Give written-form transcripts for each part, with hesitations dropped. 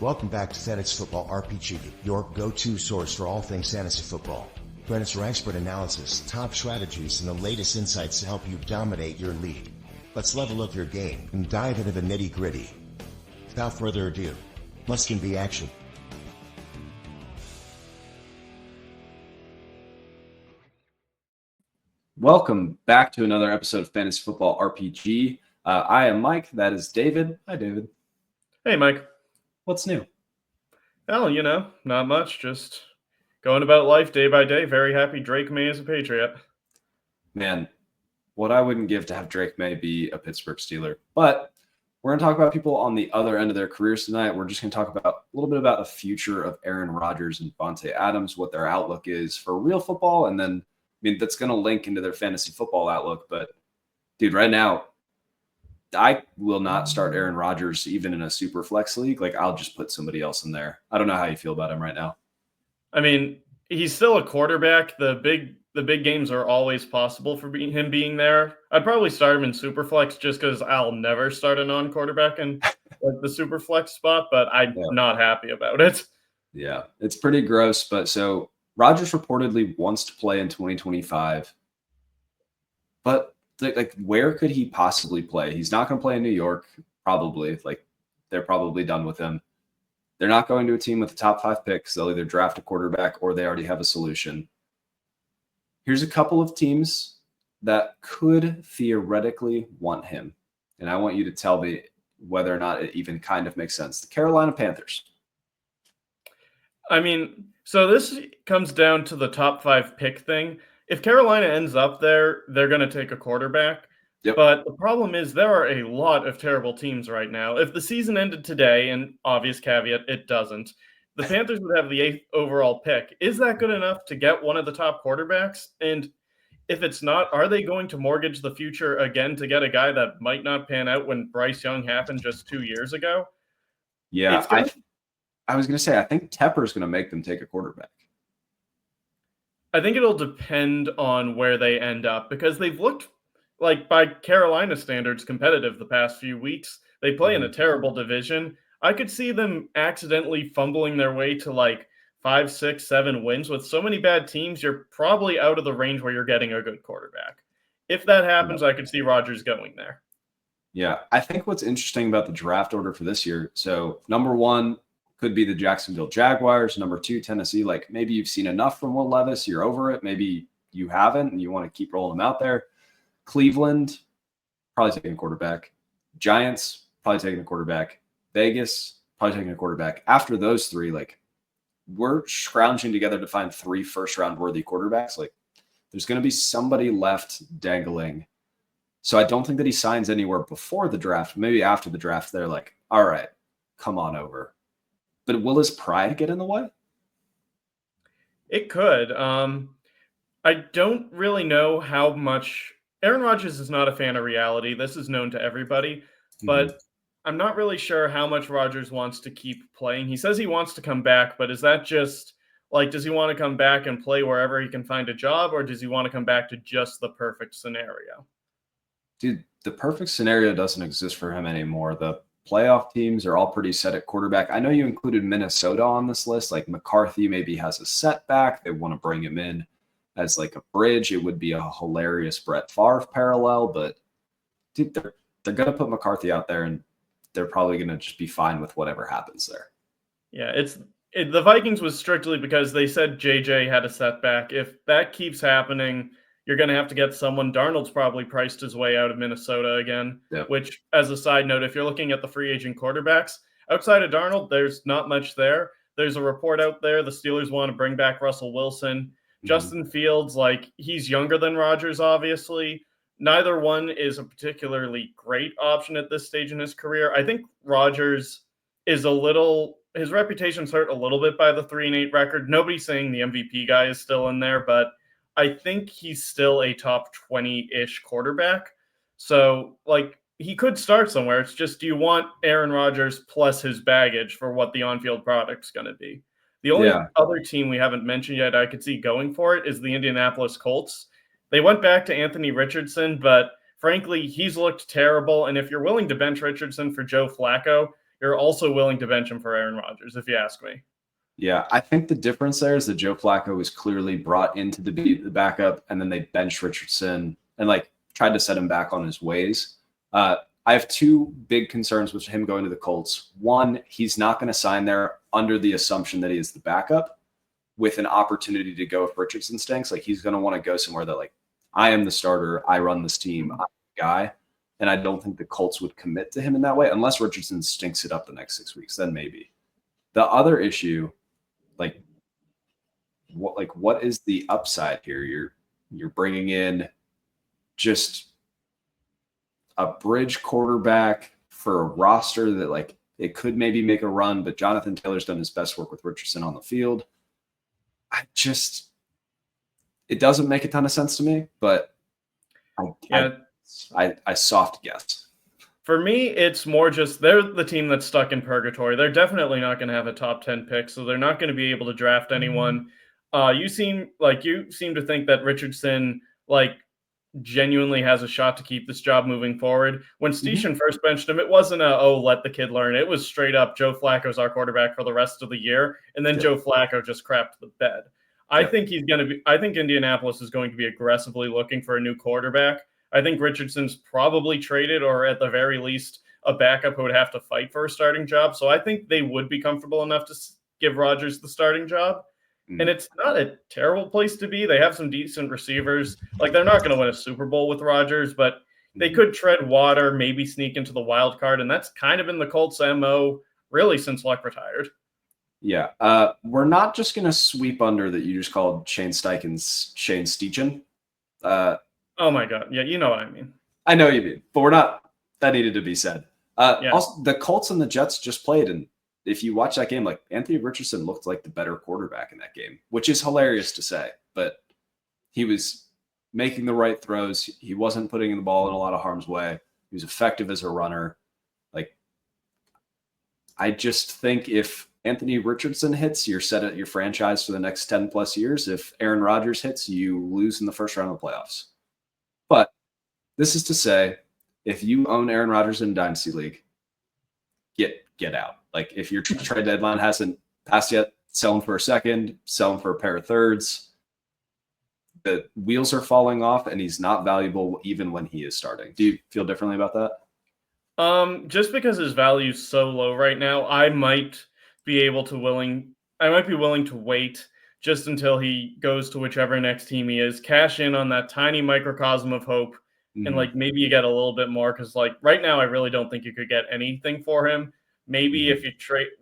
Welcome back to Fantasy Football RPG, your go-to source for all things fantasy football. Credits for expert analysis, top strategies, and the latest insights to help you dominate your league. Let's level up your game and dive into the nitty-gritty. Without further ado, let's get the action. Welcome back to another episode of Fantasy Football RPG. I am Mike. That is David. Hi, David. Hey, Mike. What's new? Well, not much. Just going about life day by day. Very happy Drake May is a Patriot. Man, what I wouldn't give to have Drake May be a Pittsburgh Steeler. But we're going to talk about people on the other end of their careers tonight. We're just going to talk about a little bit about the future of Aaron Rodgers and Davante Adams, what their outlook is for real football, and then that's going to link into their fantasy football outlook. But, dude, right now, I will not start Aaron Rodgers even in a super flex league. I'll just put somebody else in there. I don't know how you feel about him right now. I mean, he's still a quarterback. The big games are always possible for him being there. I'd probably start him in super flex just because I'll never start a non-quarterback in the super flex spot, but I'm not happy about it. Yeah, it's pretty gross. But so Rodgers reportedly wants to play in 2025, but where could he possibly play? He's not going to play in New York, probably. They're probably done with him. They're not going to a team with the top 5 picks. They'll either draft a quarterback or they already have a solution. Here's a couple of teams that could theoretically want him, and I want you to tell me whether or not it even kind of makes sense. The Carolina Panthers. I mean, so this comes down to the top 5 pick thing. If Carolina ends up there, they're going to take a quarterback. Yep. But the problem is there are a lot of terrible teams right now. If the season ended today, and obvious caveat, it doesn't, the Panthers would have the 8th overall pick. Is that good enough to get one of the top quarterbacks? And if it's not, are they going to mortgage the future again to get a guy that might not pan out when Bryce Young happened just 2 years ago? Yeah, I was going to say, I think Tepper's going to make them take a quarterback. I think it'll depend on where they end up because they've looked by Carolina standards competitive the past few weeks. They play in a terrible division. I could see them accidentally fumbling their way to 5, 6, 7 wins. With so many bad teams, you're probably out of the range where you're getting a good quarterback. If that happens, I could see Rodgers going there. Yeah, I think what's interesting about the draft order for this year, so number 1 could be the Jacksonville Jaguars. Number 2, Tennessee. Maybe you've seen enough from Will Levis. You're over it. Maybe you haven't, and you want to keep rolling them out there. Cleveland, probably taking a quarterback. Giants, probably taking a quarterback. Vegas, probably taking a quarterback. After those 3, we're scrounging together to find 3 first-round worthy quarterbacks. There's going to be somebody left dangling. So I don't think that he signs anywhere before the draft. Maybe after the draft, they're like, all right, come on over. But will his pride get in the way? It could. I don't really know how much. Aaron Rodgers is not a fan of reality. This is known to everybody. But I'm not really sure how much Rodgers wants to keep playing. He says he wants to come back, but is that just does he want to come back and play wherever he can find a job, or does he want to come back to just the perfect scenario? Dude, the perfect scenario doesn't exist for him anymore. The playoff teams are all pretty set at quarterback. I know you included Minnesota on this list. McCarthy maybe has a setback. They want to bring him in as a bridge. It would be a hilarious Brett Favre parallel, but dude, they're going to put McCarthy out there, and they're probably going to just be fine with whatever happens there. Yeah, the Vikings was strictly because they said JJ had a setback. If that keeps happening, you're going to have to get someone. Darnold's probably priced his way out of Minnesota again, which, as a side note, if you're looking at the free agent quarterbacks, outside of Darnold, there's not much there. There's a report out there. The Steelers want to bring back Russell Wilson. Justin Fields, he's younger than Rodgers, obviously. Neither one is a particularly great option at this stage in his career. I think Rodgers is his reputation's hurt a little bit by the 3-8 record. Nobody's saying the MVP guy is still in there, but I think he's still a top 20-ish quarterback. So, he could start somewhere. It's just, do you want Aaron Rodgers plus his baggage for what the on-field product's going to be? The only other team we haven't mentioned yet I could see going for it is the Indianapolis Colts. They went back to Anthony Richardson, but frankly, he's looked terrible. And if you're willing to bench Richardson for Joe Flacco, you're also willing to bench him for Aaron Rodgers, if you ask me. Yeah, I think the difference there is that Joe Flacco was clearly brought in to be the backup, and then they benched Richardson and like tried to set him back on his ways. I have two big concerns with him going to the Colts. One, he's not going to sign there under the assumption that he is the backup with an opportunity to go if Richardson stinks. Like, he's going to want to go somewhere that, like, I am the starter, I run this team, I'm the guy. And I don't think the Colts would commit to him in that way unless Richardson stinks it up the next 6 weeks. Then maybe. The other issue, what is the upside here? You're bringing in just a bridge quarterback for a roster that, like, it could maybe make a run, but Jonathan Taylor's done his best work with Richardson on the field. It doesn't make a ton of sense to me, but I soft guess. For me, it's more just they're the team that's stuck in purgatory. They're definitely not going to have a top 10 pick, so they're not going to be able to draft anyone. You seem to think that Richardson, like, genuinely has a shot to keep this job moving forward. When Station first benched him, it wasn't let the kid learn. It was straight up, Joe Flacco's our quarterback for the rest of the year, and then Joe Flacco just crapped the bed. I think Indianapolis is going to be aggressively looking for a new quarterback. I think Richardson's probably traded, or at the very least a backup who would have to fight for a starting job. So I think they would be comfortable enough to give Rodgers the starting job. And it's not a terrible place to be. They have some decent receivers. Like, they're not going to win a Super Bowl with Rodgers, but they could tread water, maybe sneak into the wild card. And that's kind of been the Colts' MO really since Luck retired. Yeah. We're not just going to sweep under that you just called Shane Steichen's Shane Steichen. Oh my God. Yeah, you know what I mean. I know you mean, but we're not. That needed to be said. Also, the Colts and the Jets just played, and if you watch that game, like, Anthony Richardson looked like the better quarterback in that game, which is hilarious to say, but he was making the right throws. He wasn't putting the ball in a lot of harm's way. He was effective as a runner. Like, I just think if Anthony Richardson hits, you're set at your franchise for the next 10 plus years. If Aaron Rodgers hits, you lose in the first round of the playoffs. But this is to say, if you own Aaron Rodgers in a Dynasty League, get out. Like, if your trade deadline hasn't passed yet, sell him for a second, sell him for a pair of thirds. The wheels are falling off, and he's not valuable even when he is starting. Do you feel differently about that? Just because his value is so low right now, I might be willing to wait just until he goes to whichever next team he is, cash in on that tiny microcosm of hope, and, like, maybe you get a little bit more, because, like, right now I really don't think you could get anything for him. Maybe if you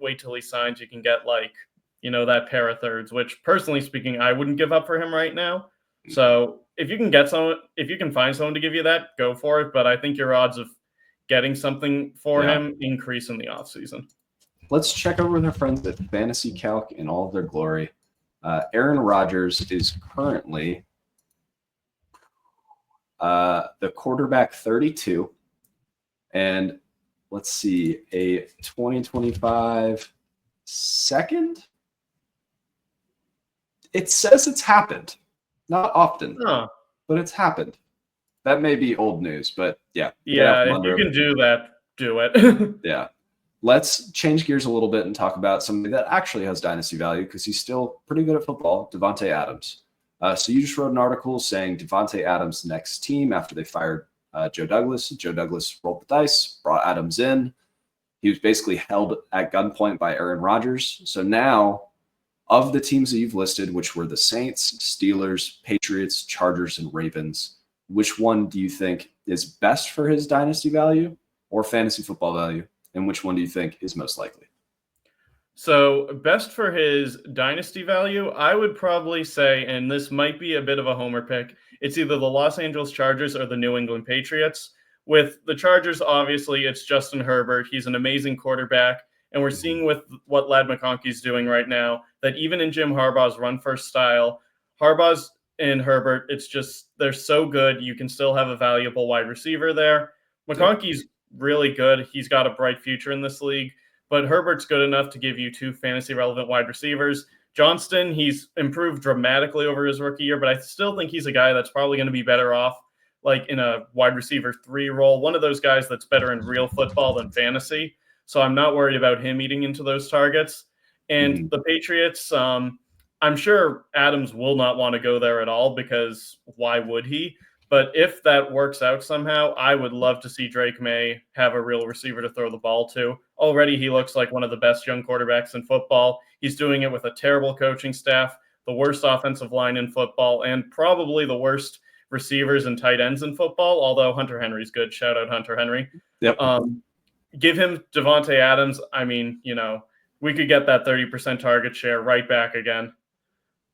wait till he signs, you can get, like, that pair of thirds, which, personally speaking, I wouldn't give up for him right now. So if you can find someone to give you that, go for it. But I think your odds of getting something for him increase in the offseason. Let's check over with our friends at Fantasy Calc in all of their glory. Aaron Rodgers is currently the quarterback 32, and let's see, a 2025 second. It says it's happened. Not often, but it's happened. That may be old news, but yeah. Yeah, if you can do that, do it. Yeah. Let's change gears a little bit and talk about somebody that actually has dynasty value because he's still pretty good at football, Davante Adams. So you just wrote an article saying Davante Adams' next team after they fired Joe Douglas. Joe Douglas rolled the dice, brought Adams in. He was basically held at gunpoint by Aaron Rodgers. So now, of the teams that you've listed, which were the Saints, Steelers, Patriots, Chargers, and Ravens, which one do you think is best for his dynasty value or fantasy football value? And which one do you think is most likely? So best for his dynasty value, I would probably say, and this might be a bit of a homer pick, it's either the Los Angeles Chargers or the New England Patriots. With the Chargers, obviously, it's Justin Herbert. He's an amazing quarterback. And we're seeing with what Ladd McConkey's doing right now that even in Jim Harbaugh's run-first style, Harbaugh's and Herbert, it's just they're so good. You can still have a valuable wide receiver there. McConkey's really good. He's got a bright future in this league. But Herbert's good enough to give you two fantasy-relevant wide receivers. Johnston, he's improved dramatically over his rookie year, but I still think he's a guy that's probably going to be better off like in a wide receiver 3 role, one of those guys that's better in real football than fantasy. So I'm not worried about him eating into those targets. And the Patriots, I'm sure Adams will not want to go there at all because why would he? But if that works out somehow, I would love to see Drake May have a real receiver to throw the ball to. Already, he looks like one of the best young quarterbacks in football. He's doing it with a terrible coaching staff, the worst offensive line in football, and probably the worst receivers and tight ends in football, although Hunter Henry's good. Shout out Hunter Henry. Yep. Give him Davante Adams. I mean, we could get that 30% target share right back again.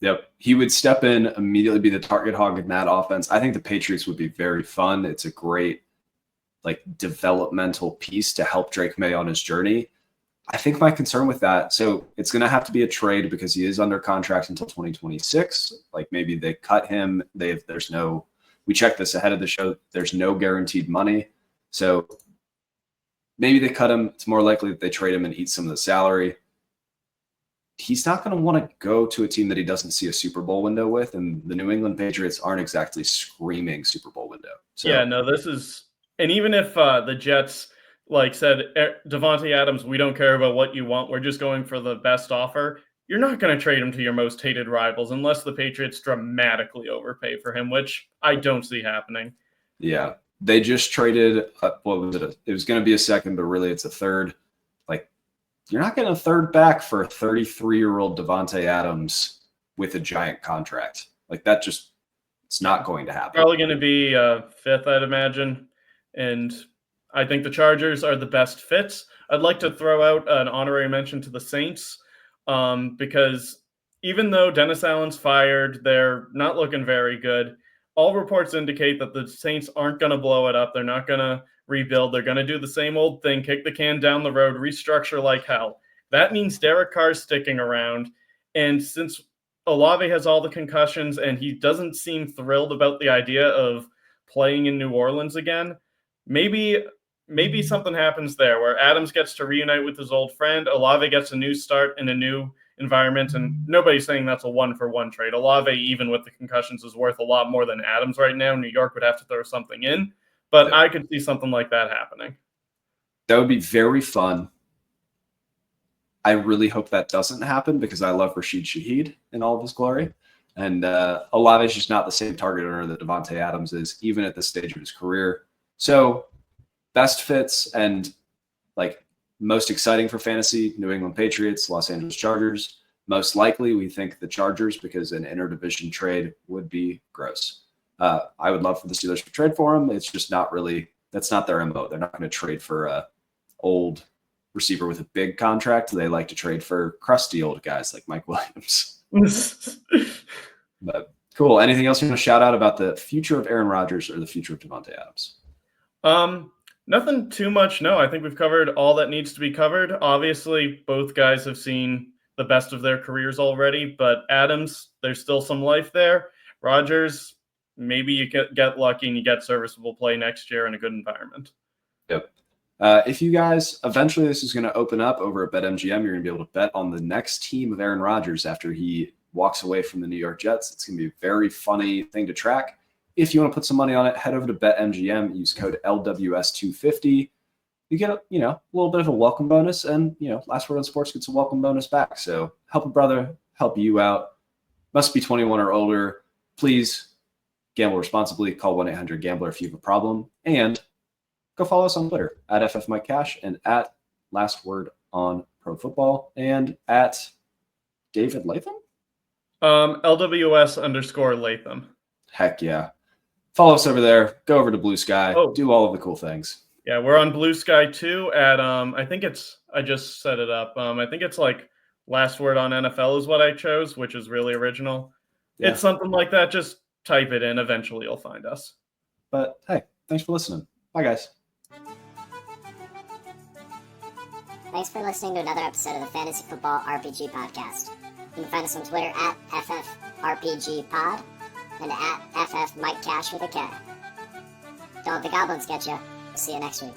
Yep. He would step in, immediately be the target hog in that offense. I think the Patriots would be very fun. It's a great developmental piece to help Drake May on his journey. I think my concern with that, so it's going to have to be a trade because he is under contract until 2026. Maybe they cut him. We checked this ahead of the show. There's no guaranteed money. So maybe they cut him. It's more likely that they trade him and eat some of the salary. He's not going to want to go to a team that he doesn't see a Super Bowl window with, and the New England Patriots aren't exactly screaming Super Bowl window. So, yeah, no, and even if the Jets said, Davante Adams, we don't care about what you want, we're just going for the best offer, you're not going to trade him to your most hated rivals unless the Patriots dramatically overpay for him, which I don't see happening. Yeah, they just traded, what was it? It was going to be a second, but really it's a third. You're not getting a third back for a 33-year-old Davante Adams with a giant contract. It's not going to happen. Probably going to be fifth, I'd imagine. And I think the Chargers are the best fits. I'd like to throw out an honorary mention to the Saints because even though Dennis Allen's fired, they're not looking very good. All reports indicate that the Saints aren't going to blow it up. They're not going to rebuild. They're going to do the same old thing, kick the can down the road, restructure like hell. That means Derek Carr's sticking around. And since Olave has all the concussions and he doesn't seem thrilled about the idea of playing in New Orleans again, maybe something happens there where Adams gets to reunite with his old friend. Olave gets a new start in a new environment, and nobody's saying that's a one-for-one trade. Olave, even with the concussions, is worth a lot more than Adams right now. New York would have to throw something in. But I could see something like that happening. That would be very fun. I really hope that doesn't happen because I love Rashid Shaheed in all of his glory. And Olave is just not the same target owner that Davante Adams is, even at this stage of his career. So best fits and most exciting for fantasy, New England Patriots, Los Angeles Chargers. Most likely we think the Chargers because an interdivision trade would be gross. I would love for the Steelers to trade for him. It's just not really, that's not their MO. They're not going to trade for a old receiver with a big contract. They like to trade for crusty old guys like Mike Williams. But cool. Anything else you want to shout out about the future of Aaron Rodgers or the future of Davante Adams? Nothing too much. No, I think we've covered all that needs to be covered. Obviously, both guys have seen the best of their careers already, but Adams, there's still some life there. Rodgers, maybe you get lucky and you get serviceable play next year in a good environment. Yep. If you guys, eventually this is going to open up over at BetMGM. You're going to be able to bet on the next team of Aaron Rodgers after he walks away from the New York Jets. It's going to be a very funny thing to track. If you want to put some money on it, head over to BetMGM. Use code LWS250. You get a little bit of a welcome bonus, and Last Word on Sports gets a welcome bonus back. So help a brother, help you out. Must be 21 or older. Please gamble responsibly. Call 1-800-GAMBLER if you have a problem. And go follow us on Twitter at FFMikeCash and at Last Word on Pro Football and at David Latham? LWS_Latham. Heck yeah. Follow us over there. Go over to Blue Sky. Do all of the cool things. Yeah, we're on Blue Sky too at I just set it up. I think it's Last Word on NFL is what I chose, which is really original. Yeah. It's something like that. Just type it in. Eventually you'll find us. But hey, thanks for listening. Bye, guys. Thanks for listening to another episode of the Fantasy Football RPG Podcast. You can find us on Twitter at FFRPGPod and at FFMikeCash with a K. Don't let the goblins get you. See you next week.